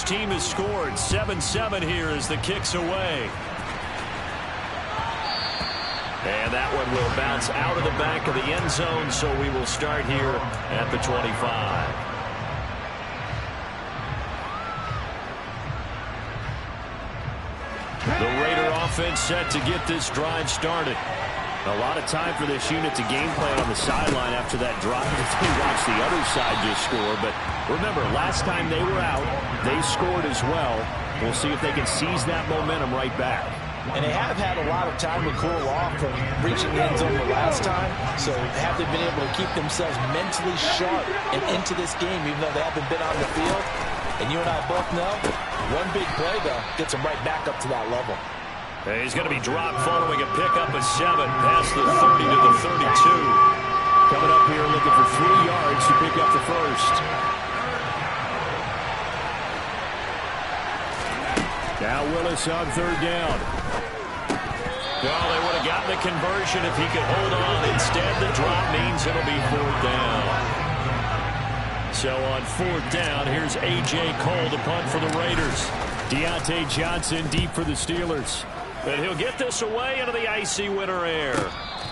team has scored. 7-7 here as the kick's away. And that one will bounce out of the back of the end zone, so we will start here at the 25. The Raider offense set to get this drive started. A lot of time for this unit to game plan on the sideline after that drive. They watch the other side just score. But remember, last time they were out, they scored as well. We'll see if they can seize that momentum right back. And they have had a lot of time to cool off from reaching the end zone the last time. So have they been able to keep themselves mentally sharp and into this game, even though they haven't been on the field? And you and I both know, one big play, though, gets them right back up to that level. He's going to be dropped following a pickup of 7 past the 30 to the 32. Coming up here looking for 3 yards to pick up the first. Now Willis on 3rd down. Well, they would have gotten the conversion if he could hold on. Instead, the drop means it'll be 4th down. So on 4th down, here's A.J. Cole to punt for the Raiders. Deontay Johnson deep for the Steelers. But he'll get this away into the icy winter air.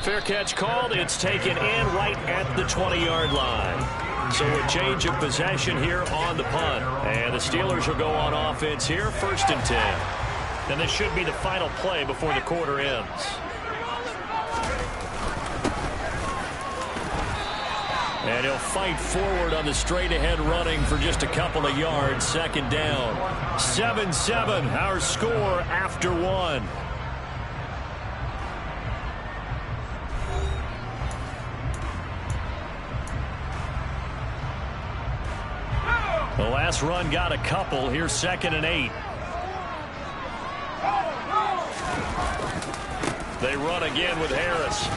Fair catch called. It's taken in right at the 20-yard line. So a change of possession here on the punt. And the Steelers will go on offense here, 1st and 10. And this should be the final play before the quarter ends. And he'll fight forward on the straight-ahead running for just a couple of yards. 2nd down. 7-7, our score after 1. The last run got a couple. Here's 2nd and 8. They run again with Harris.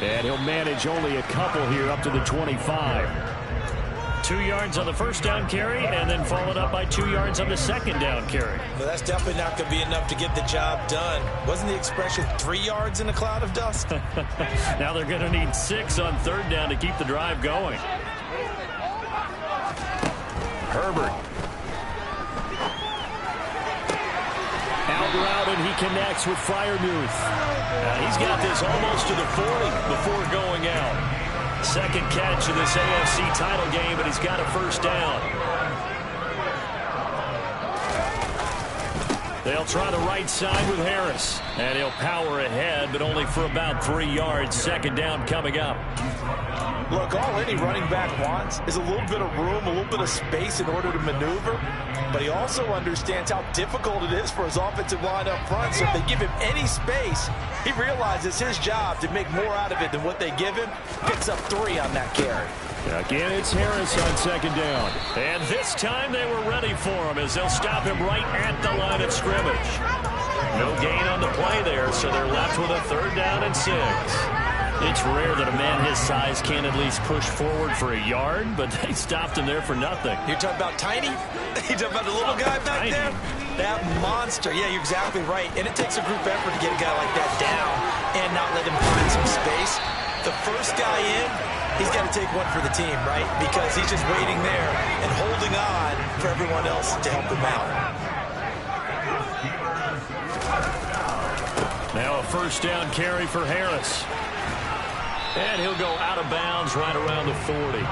And he'll manage only a couple here up to the 25. 2 yards on the 1st down carry, and then followed up by 2 yards on the 2nd down carry. Well, that's definitely not going to be enough to get the job done. Wasn't the expression 3 yards in a cloud of dust? Now they're going to need 6 on 3rd down to keep the drive going. Herbert. Out route, and he connects with Freiermuth. He's got this almost to the 40 before going out. 2nd catch of this AFC title game, and he's got a 1st down. They'll try the right side with Harris. And he'll power ahead, but only for about 3 yards. 2nd down coming up. Look, all any running back wants is a little bit of room, a little bit of space in order to maneuver. But he also understands how difficult it is for his offensive line up front. So if they give him any space, he realizes his job to make more out of it than what they give him. Picks up 3 on that carry. Again, it's Harris on 2nd down. And this time they were ready for him as they'll stop him right at the line of scrimmage. No gain on the play there, so they're left with a 3rd down and 6. It's rare that a man his size can't at least push forward for a yard, but they stopped him there for nothing. You're talking about Tiny? You're talking about the little guy back there? That monster. Yeah, you're exactly right. And it takes a group effort to get a guy like that down and not let him find some space. The first guy in, he's got to take one for the team, right? Because he's just waiting there and holding on for everyone else to help him out. Now a 1st down carry for Harris. And he'll go out of bounds right around the 40.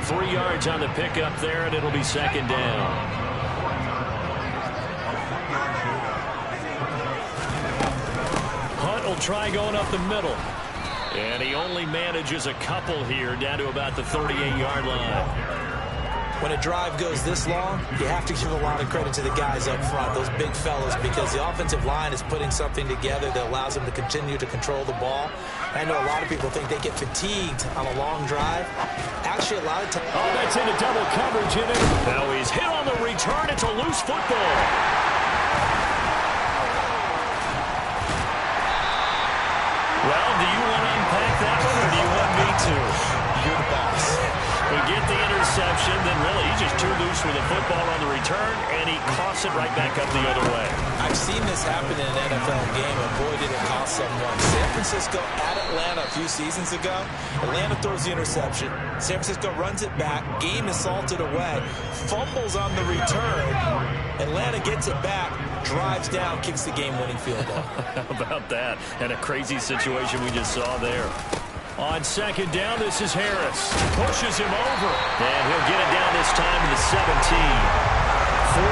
3 yards on the pickup there, and it'll be 2nd down. Hunt will try going up the middle. And he only manages a couple here down to about the 38-yard line. When a drive goes this long, you have to give a lot of credit to the guys up front, those big fellas, because the offensive line is putting something together that allows them to continue to control the ball. I know a lot of people think they get fatigued on a long drive. Actually, a lot of times... Oh, that's into double coverage in it. Now he's hit on the return. It's a loose football. Well, do you want to unpack that one, or do you want me to? You're the boss. We get the interception, then really he's just too loose with the football on the return, and he coughs it right back up the other way. I've seen this happen in an NFL game, and boy, did it cost someone. San Francisco at Atlanta a few seasons ago. Atlanta throws the interception. San Francisco runs it back. Game is salted away. Fumbles on the return. Atlanta gets it back, drives down, kicks the game-winning field goal. How about that? And a crazy situation we just saw there. On second down, this is Harris. Pushes him over. And he'll get it down this time to the 17. 43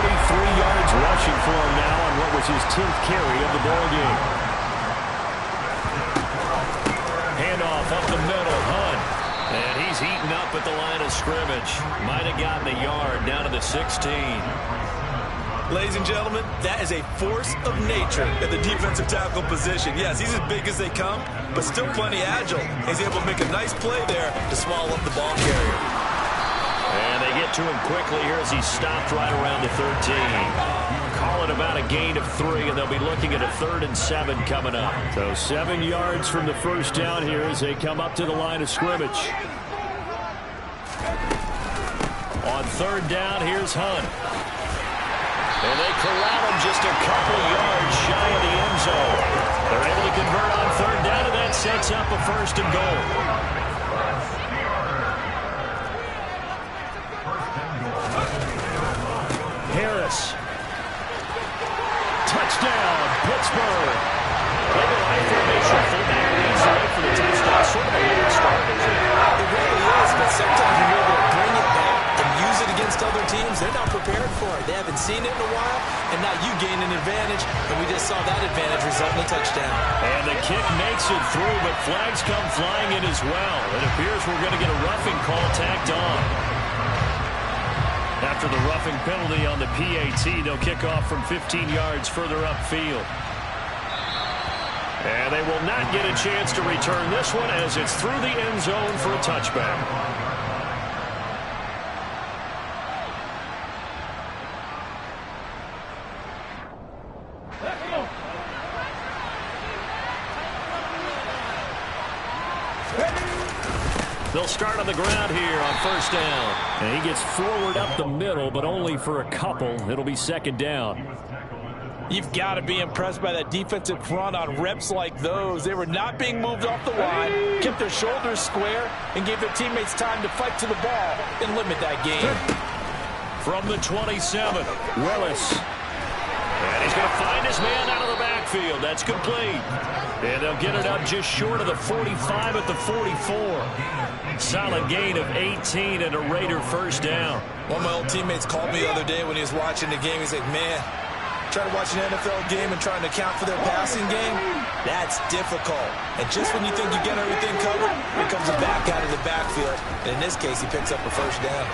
yards rushing for him now on what was his 10th carry of the ball game. Handoff up the middle, Hunt. And he's eaten up at the line of scrimmage. Might have gotten a yard down to the 16. Ladies and gentlemen, that is a force of nature at the defensive tackle position. Yes, he's as big as they come, but still plenty agile. He's able to make a nice play there to swallow up the ball carrier. And they get to him quickly here as he stopped right around the 13. Call it about a gain of 3, and they'll be looking at a 3rd and 7 coming up. So 7 yards from the first down here as they come up to the line of scrimmage. On 3rd down, here's Hunt. And they corral him just a couple yards shy of the end zone. They're able to convert on 3rd down, and that sets up a 1st and goal. Harris. Touchdown, Pittsburgh. They go high formation, fullback leads the way for the touchdown. Sort of a weird start, isn't it? It really is, but sometimes when you're able to bring it back and use it against other teams, they're not prepared for it. They haven't seen it in a while, and now you gain an advantage, and we just saw that advantage result in a touchdown. And the kick makes it through, but flags come flying in as well. It appears we're going to get a roughing call tacked on. After the roughing penalty on the PAT, they'll kick off from 15 yards further upfield. And they will not get a chance to return this one as it's through the end zone for a touchback. They'll start on the ground here on 1st down. And he gets forward up the middle, but only for a couple. It'll be 2nd down. You've got to be impressed by that defensive front on reps like those. They were not being moved off the line, kept their shoulders square, and gave their teammates time to fight to the ball and limit that game. From the 27, Willis. And he's going to find his man out of the backfield. That's complete. And they'll get it up just short of the 45 at the 44. Solid gain of 18 and a Raider 1st down. One of my old teammates called me the other day when he was watching the game. He's like, man, trying to watch an NFL game and trying to account for their passing game, that's difficult. And just when you think you get everything covered, here comes a back out of the backfield. And in this case, he picks up a 1st down.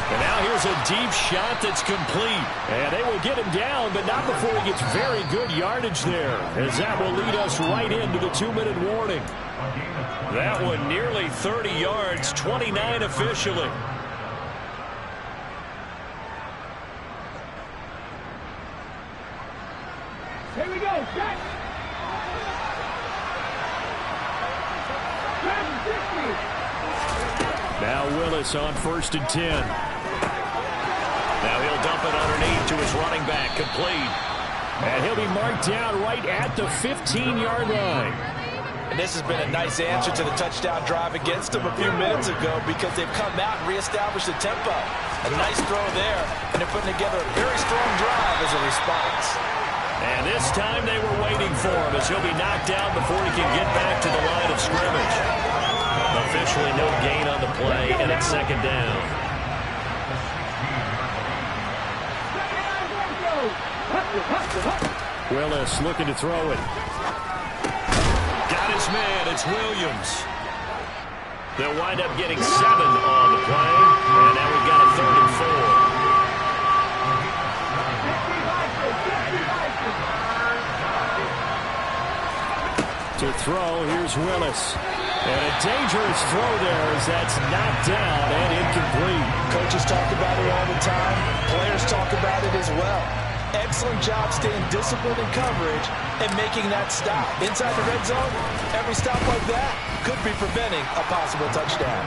And now here's a deep shot that's complete. And they will get him down, but not before he gets very good yardage there, as that will lead us right into the 2-minute warning. That one nearly 30 yards, 29 officially. Here we go, set. Now Willis on 1st and 10. Now he'll dump it underneath to his running back, complete. And he'll be marked down right at the 15-yard line. And this has been a nice answer to the touchdown drive against them a few minutes ago because they've come out and reestablished the tempo. A nice throw there, and they're putting together a very strong drive as a response. And this time they were waiting for him as he'll be knocked down before he can get back to the line of scrimmage. Officially no gain on the play, and it's 2nd down. Willis looking to throw it. Got his man. It's Williams. They'll wind up getting 7 on the play. And now we've got a 3rd and 4. To throw, here's Willis. And a dangerous throw there as that's knocked down and incomplete. Coaches talk about it all the time. Players talk about it as well. Excellent job staying disciplined in coverage and making that stop. Inside the red zone, every stop like that could be preventing a possible touchdown.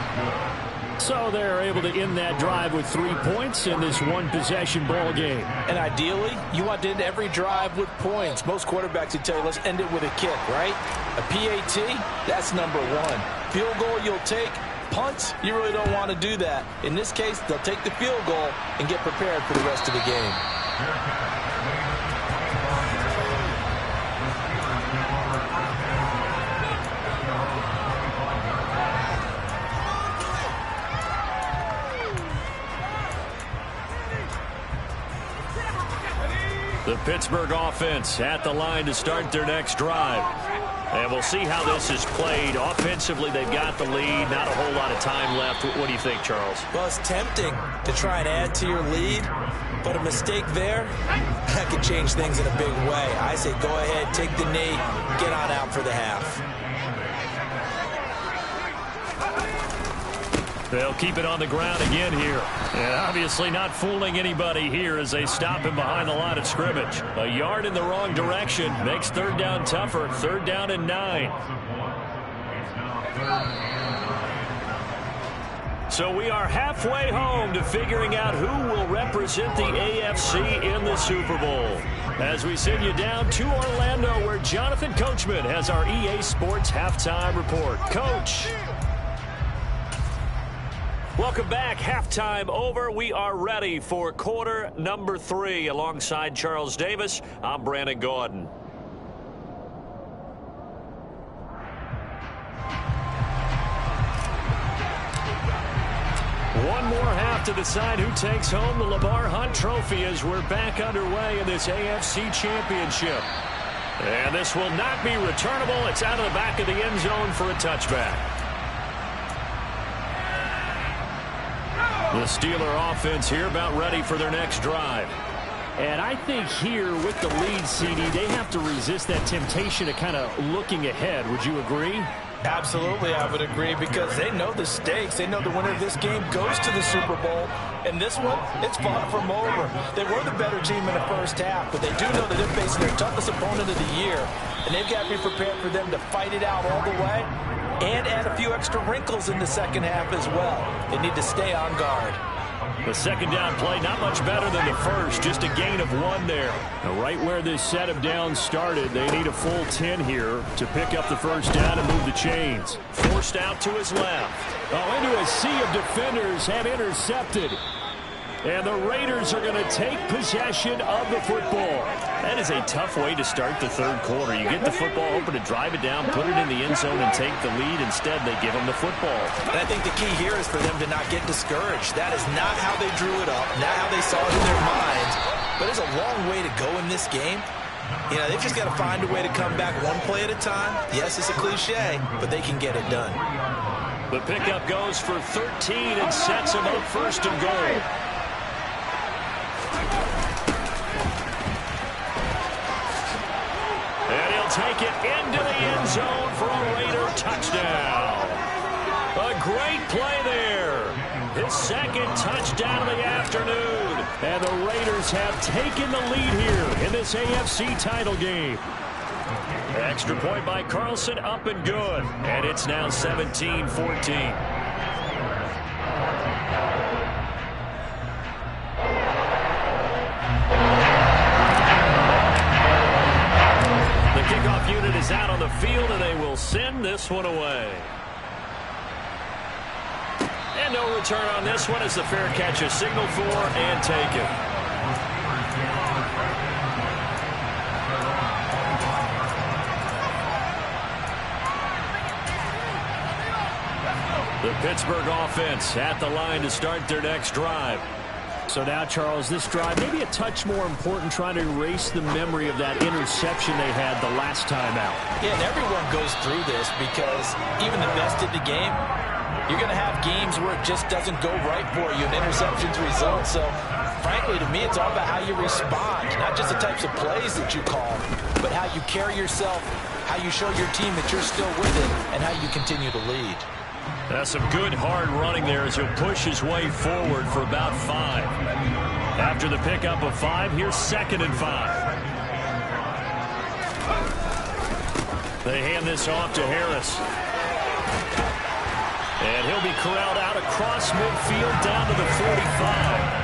So they're able to end that drive with 3 points in this one-possession ball game. And ideally, you want to end every drive with points. Most quarterbacks would tell you, let's end it with a kick, right? A PAT, that's number one. Field goal you'll take. Punts, you really don't want to do that. In this case, they'll take the field goal and get prepared for the rest of the game. The Pittsburgh offense at the line to start their next drive. And we'll see how this is played. Offensively, they've got the lead. Not a whole lot of time left. What do you think, Charles? Well, it's tempting to try and add to your lead, but a mistake there, that could change things in a big way. I say go ahead, take the knee, get on out for the half. They'll keep it on the ground again here. And obviously not fooling anybody here as they stop him behind the line of scrimmage. A yard in the wrong direction makes third down tougher. 3rd down and 9. So we are halfway home to figuring out who will represent the AFC in the Super Bowl. As we send you down to Orlando, where Jonathan Coachman has our EA Sports halftime report. Coach. Welcome back. Halftime over. We are ready for quarter number 3. Alongside Charles Davis, I'm Brandon Gordon. One more half to decide who takes home the Lamar Hunt Trophy as we're back underway in this AFC Championship. And this will not be returnable. It's out of the back of the end zone for a touchback. The Steeler offense here about ready for their next drive. And I think here with the lead, CD, they have to resist that temptation of kind of looking ahead. Would you agree? Absolutely, I would agree, because they know the stakes. They know the winner of this game goes to the Super Bowl. And this one, it's far from over. They were the better team in the first half, but they do know that they're facing their toughest opponent of the year. And they've got to be prepared for them to fight it out all the way and add a few extra wrinkles in the second half as well. They need to stay on guard. The second down play, not much better than the first, just a gain of 1 there. Now, right where this set of downs started, they need a full 10 here to pick up the first down and move the chains. Forced out to his left. Oh, into a sea of defenders, have intercepted. And the Raiders are going to take possession of the football. That is a tough way to start the third quarter. You get the football, hoping to drive it down, put it in the end zone, and take the lead. Instead, they give them the football. And I think the key here is for them to not get discouraged. That is not how they drew it up, not how they saw it in their minds. But there's a long way to go in this game. You know, they've just got to find a way to come back one play at a time. Yes, it's a cliche, but they can get it done. The pickup goes for 13 and sets them up first and goal. And he'll take it into the end zone for a Raider touchdown. A great play there. His second touchdown of the afternoon. And the Raiders have taken the lead here in this AFC title game. Extra point by Carlson, up and good. And it's now 17-14. Kickoff unit is out on the field, and they will send this one away. And no return on this one as the fair catch is signaled for and taken. The Pittsburgh offense at the line to start their next drive. So now, Charles, this drive maybe a touch more important, trying to erase the memory of that interception they had the last time out. Yeah, and everyone goes through this because even the best in the game, you're going to have games where it just doesn't go right for you and interceptions result. So, frankly, to me, it's all about how you respond, not just the types of plays that you call, but how you carry yourself, how you show your team that you're still with it, and how you continue to lead. That's some good hard running there as he'll push his way forward for about 5. After the pickup of 5, here's 2nd and 5. They hand this off to Harris. And he'll be corralled out across midfield down to the 45.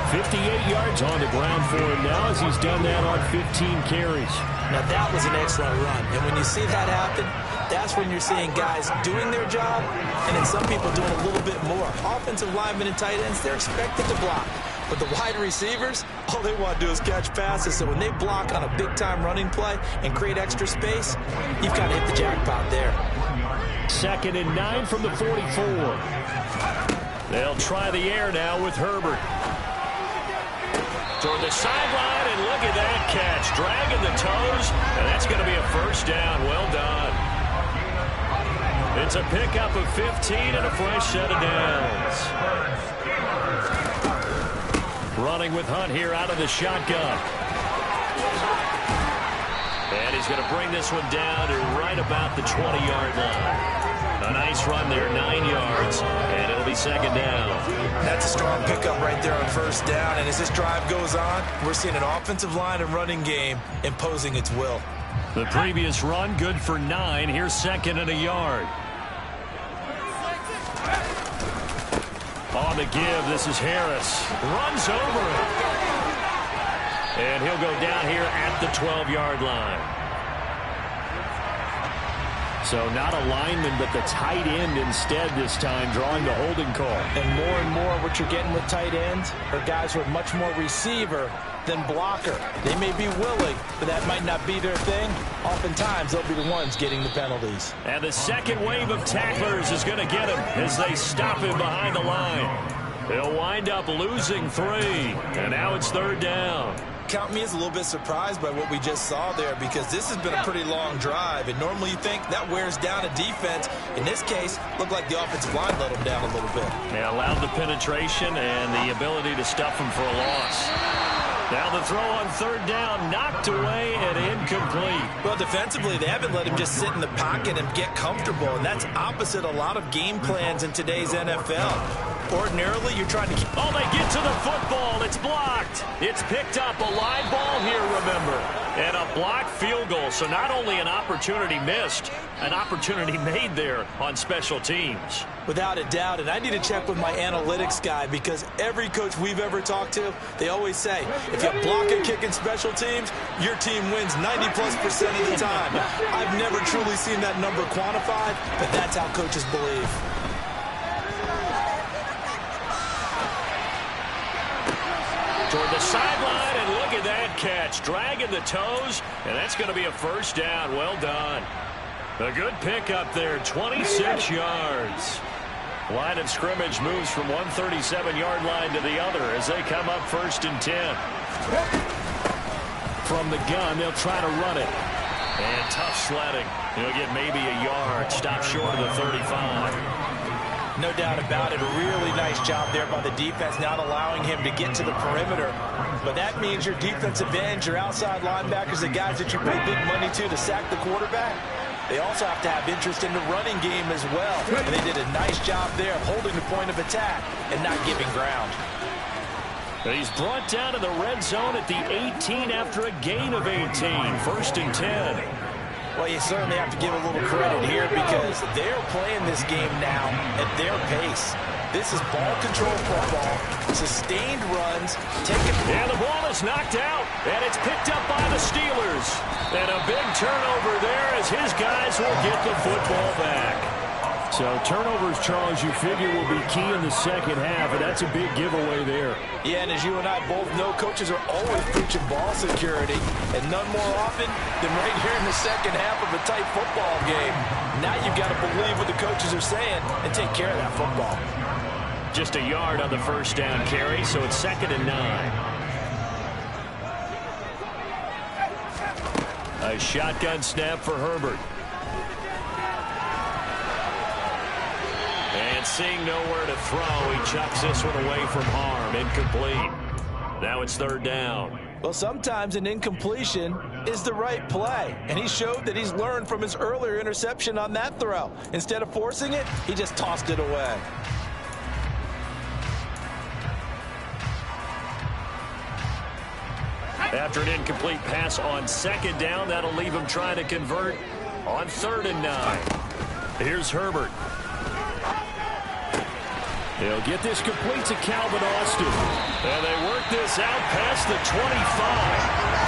58 yards on the ground for him now as he's done that on 15 carries. Now that was an excellent run. And when you see that happen, that's when you're seeing guys doing their job and then some people doing a little bit more. Offensive linemen and tight ends, they're expected to block. But the wide receivers, all they want to do is catch passes. So when they block on a big-time running play and create extra space, you've got to hit the jackpot there. 2nd and 9 from the 44. They'll try the air now with Herbert. Toward the sideline, and look at that catch. Dragging the toes, and that's going to be a first down. Well done. It's a pickup of 15 and a fresh set of downs. Running with Hunt here out of the shotgun. And he's going to bring this one down to right about the 20-yard line. A nice run there, 9 yards, and it'll be 2nd down. That's a strong pickup right there on 1st down, and as this drive goes on, we're seeing an offensive line and running game imposing its will. The previous run, good for 9. Here's 2nd and a yard. On the give, this is Harris. Runs over it. And he'll go down here at the 12-yard line. So not a lineman, but the tight end instead this time, drawing the holding call. And more what you're getting with tight ends are guys who are much more receiver than blocker. They may be willing, but that might not be their thing. Oftentimes, they'll be the ones getting the penalties. And the second wave of tacklers is going to get him as they stop him behind the line. They'll wind up losing 3, and now it's 3rd down. Count me as a little bit surprised by what we just saw there because this has been a pretty long drive, and normally you think that wears down a defense. In this case, looked like the offensive line let them down a little bit. Yeah, allowed the penetration and the ability to stuff them for a loss. Now the throw on 3rd down, knocked away and incomplete. Well, defensively, they haven't let him just sit in the pocket and get comfortable, and that's opposite a lot of game plans in today's NFL. Ordinarily, you're trying to keep... Oh, they get to the football. It's blocked. It's picked up. A live ball here, remember. And a blocked field goal. So not only an opportunity missed, an opportunity made there on special teams. Without a doubt, and I need to check with my analytics guy because every coach we've ever talked to, they always say, if you block a kick in special teams, your team wins 90+% of the time. I've never truly seen that number quantified, but that's how coaches believe. Toward the sideline, and look at that catch. Dragging the toes, and that's going to be a first down. Well done. A good pickup there, 26 yards. Line of scrimmage moves from one 37-yard line to the other as they come up 1st and 10. From the gun, they'll try to run it. And tough sledding. He'll get maybe a yard. Stop short of the 35. No doubt about it. A really nice job there by the defense, not allowing him to get to the perimeter. But that means your defensive ends, your outside linebackers, the guys that you pay big money to sack the quarterback, they also have to have interest in the running game as well. And they did a nice job there of holding the point of attack and not giving ground. He's brought down to the red zone at the 18 after a gain of 18. 1st and 10. Well, you certainly have to give a little credit here because they're playing this game now at their pace. This is ball control football, sustained runs, and the ball is knocked out, and it's picked up by the Steelers. And a big turnover there as his guys will get the football back. So turnovers, Charles, you figure will be key in the second half, and that's a big giveaway there. Yeah, and as you and I both know, coaches are always preaching ball security, and none more often than right here in the second half of a tight football game. Now you've got to believe what the coaches are saying and take care of that football. Just a yard on the 1st down carry, so it's 2nd and 9. A shotgun snap for Herbert. And seeing nowhere to throw, he chucks this one away from harm. Incomplete. Now it's 3rd down. Well, sometimes an incompletion is the right play. And he showed that he's learned from his earlier interception on that throw. Instead of forcing it, he just tossed it away. After an incomplete pass on 2nd down, that'll leave him trying to convert on 3rd and 9. Here's Herbert. He'll get this complete to Calvin Austin. And they work this out past the 25.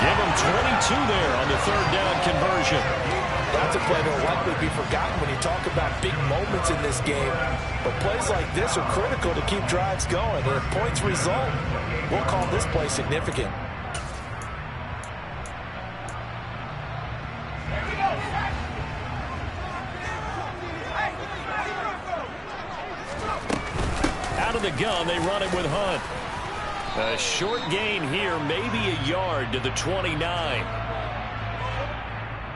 Give him 22 there on the third down conversion. That's a play that will likely be forgotten when you talk about big moments in this game. But plays like this are critical to keep drives going. And if points result, we'll call this play significant. Out of the gun, they run it with Hunt. A short gain here, maybe a yard to the 29.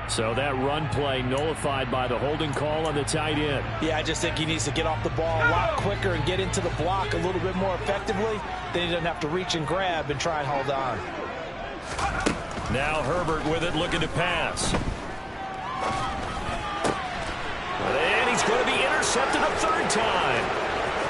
So that run play nullified by the holding call on the tight end. Yeah, I just think he needs to get off the ball a lot quicker and get into the block a little bit more effectively. Then he doesn't have to reach and grab and try and hold on. Now Herbert with it, looking to pass. And he's going to be intercepted a third time.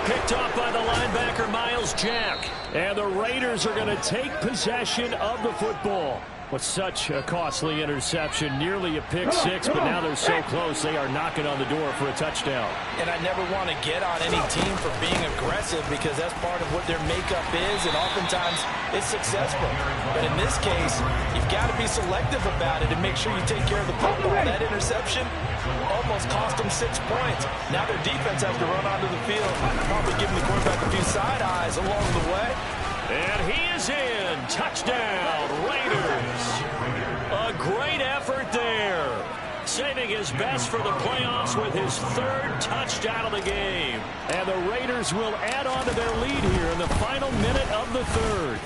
Picked off by the linebacker, Miles Jack. And the Raiders are going to take possession of the football. With such a costly interception, nearly a pick six, but now they're so close they are knocking on the door for a touchdown. And I never want to get on any team for being aggressive because that's part of what their makeup is, and oftentimes it's successful. But in this case, you've got to be selective about it and make sure you take care of the football. That interception almost cost them 6 points. Now their defense has to run onto the field, probably giving the quarterback a few side eyes along the way. And he is in. Touchdown, Raiders. A great effort there. Saving his best for the playoffs with his third touchdown of the game. And the Raiders will add on to their lead here in the final minute of the third.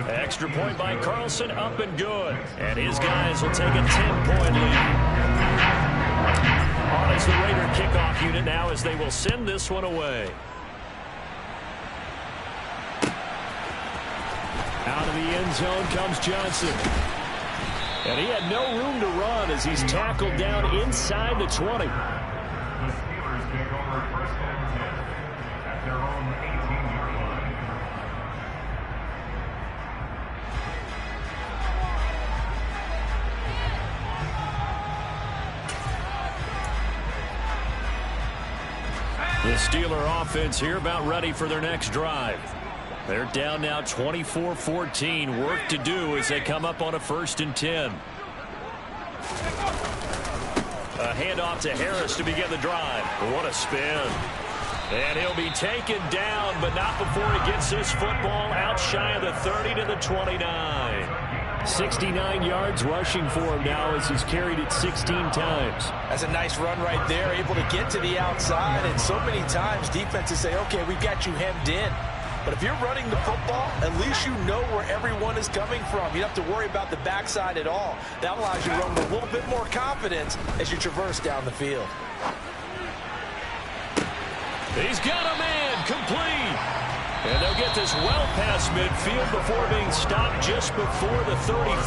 Extra point by Carlson, up and good. And his guys will take a 10-point lead. On is the Raider kickoff unit now as they will send this one away. Out of the end zone comes Johnson. And he had no room to run as he's tackled down inside the 20. The Steelers take over first and 10 at their own 18-yard line. The Steeler offense here about ready for their next drive. They're down now 24-14. Work to do as they come up on a 1st and 10. A handoff to Harris to begin the drive. What a spin. And he'll be taken down, but not before he gets this football out shy of the 30 to the 29. 69 yards rushing for him now as he's carried it 16 times. That's a nice run right there, able to get to the outside. And so many times defenses say, okay, we've got you hemmed in. But if you're running the football, at least you know where everyone is coming from. You don't have to worry about the backside at all. That allows you to run with a little bit more confidence as you traverse down the field. He's got a man complete. And they'll get this well past midfield before being stopped just before the 35.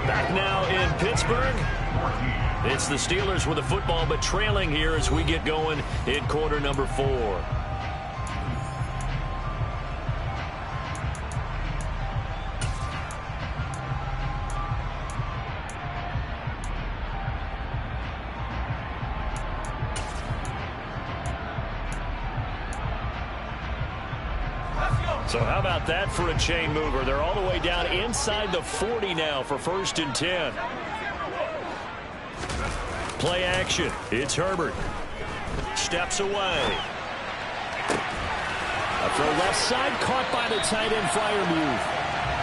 Back now in Pittsburgh. It's the Steelers with the football, but trailing here as we get going in quarter number 4. So how about that for a chain mover? They're all the way down inside the 40 now for 1st and 10. Play action. It's Herbert. Steps away. A throw left side, caught by the tight end Freiermuth.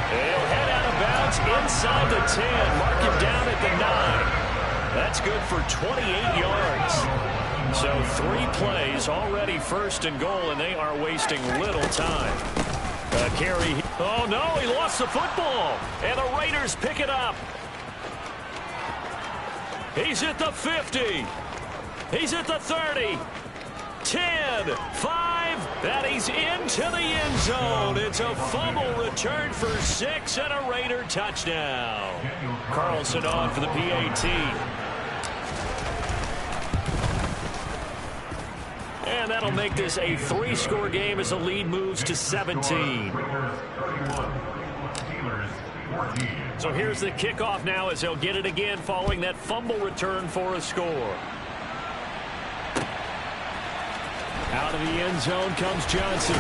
He'll head out of bounds inside the 10. Mark him down at the 9. That's good for 28 yards. So 3 plays already 1st and goal, and they are wasting little time. Carry. Oh, no, he lost the football. And the Raiders pick it up. He's at the 50. He's at the 30. 10, 5, and he's into the end zone. It's a fumble return for 6 and a Raider touchdown. Carlson on for the PAT. And that'll make this a 3-score game as the lead moves to 17. So here's the kickoff now as they'll get it again following that fumble return for a score. Out of the end zone comes Johnson.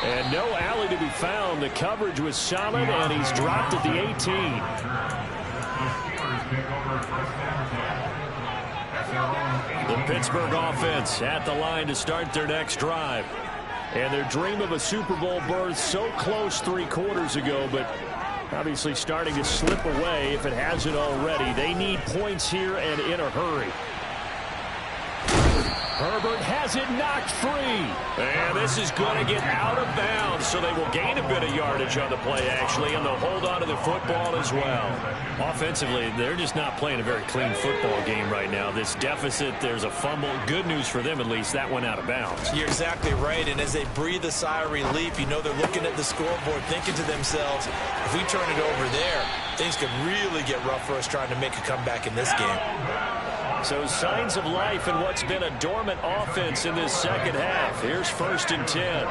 And no alley to be found. The coverage was solid, and he's dropped at the 18. The Steelers take over first and 10 at their own 18. The Pittsburgh offense at the line to start their next drive. And their dream of a Super Bowl berth so close 3 quarters ago, but obviously starting to slip away if it hasn't already. They need points here and in a hurry. Herbert has it knocked free. And this is going to get out of bounds, so they will gain a bit of yardage on the play, actually, and they'll hold on to the football as well. Offensively, they're just not playing a very clean football game right now. This deficit, there's a fumble. Good news for them, at least. That went out of bounds. You're exactly right, and as they breathe a sigh of relief, you know they're looking at the scoreboard, thinking to themselves, if we turn it over there, things could really get rough for us trying to make a comeback in this game. So signs of life in what's been a dormant offense in this second half. Here's 1st and 10.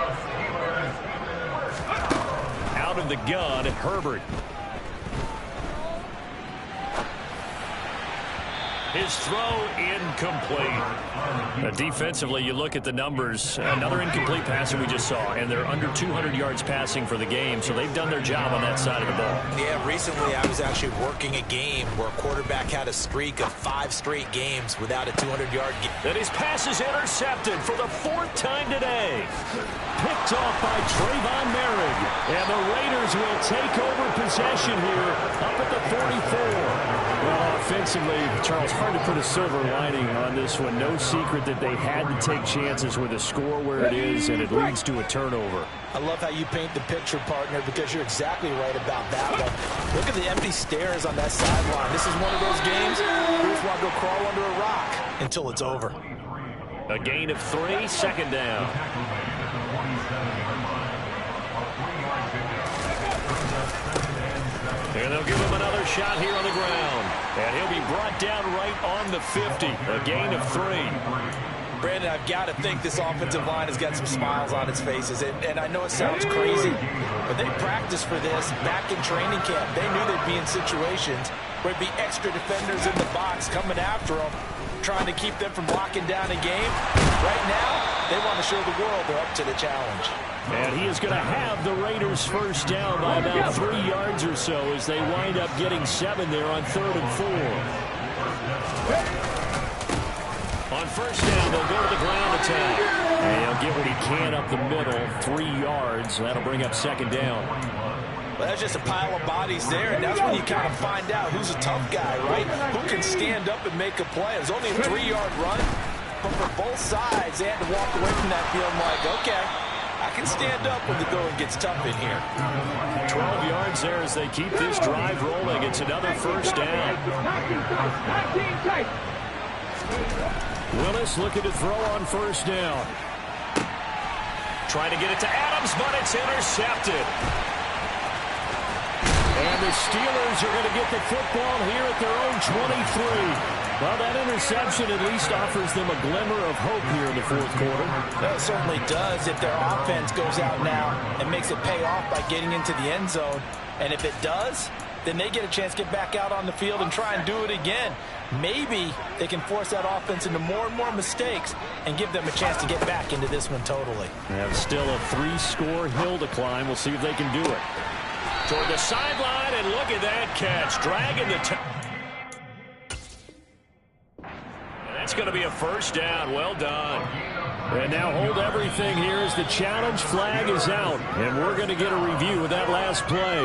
Out of the gun, Herbert. His throw incomplete. Defensively, you look at the numbers. Another incomplete passer we just saw, and they're under 200 yards passing for the game, so they've done their job on that side of the ball. Yeah, recently I was actually working a game where a quarterback had a streak of 5 straight games without a 200-yard game. And his pass is intercepted for the 4th time today. Picked off by Trayvon Merrick. And the Raiders will take over possession here up at the 44. Well, offensively, Charles, hard to put a silver lining on this one. No secret that they had to take chances with a score where it is, and it leads to a turnover. I love how you paint the picture, partner, because you're exactly right about that one. Look at the empty stares on that sideline. This is one of those games where you just want to go crawl under a rock until it's over. A gain of 3, 2nd down. And they'll give him another shot here on the ground. And he'll be brought down right on the 50. A gain of 3. Brandon, I've got to think this offensive line has got some smiles on its faces. And I know it sounds crazy, but they practiced for this back in training camp. They knew they'd be in situations where there'd be extra defenders in the box coming after them, trying to keep them from locking down a game. Right now, they want to show the world they're up to the challenge. And he is going to have the Raiders first down by about 3 yards or so as they wind up getting 7 there on 3rd and 4. On first down, they'll go to the ground attack. And he'll get what he can up the middle, 3 yards. That'll bring up 2nd down. Well, that's just a pile of bodies there, and that's when you kind of find out who's a tough guy, right? Who can stand up and make a play. It was only a 3-yard run, but for both sides, they had to walk away from that feeling like, okay, I can stand up when the going gets tough in here. 12 yards there as they keep this drive rolling. It's another first down. Willis looking to throw on first down. Trying to get it to Adams, but it's intercepted. And the Steelers are going to get the football here at their own 23. Well, that interception at least offers them a glimmer of hope here in the 4th quarter. That certainly does if their offense goes out now and makes it pay off by getting into the end zone. And if it does, then they get a chance to get back out on the field and try and do it again. Maybe they can force that offense into more and more mistakes and give them a chance to get back into this one totally. They have still a 3-score hill to climb. We'll see if they can do it. Toward the sideline, and look at that catch. Dragging the that's going to be a first down. Well done. And now hold everything here as the challenge flag is out. And we're going to get a review of that last play.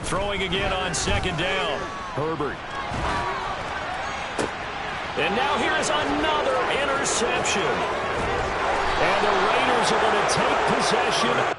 Throwing again on 2nd down. Herbert. And now here's another interception. And the Raiders are going to take possession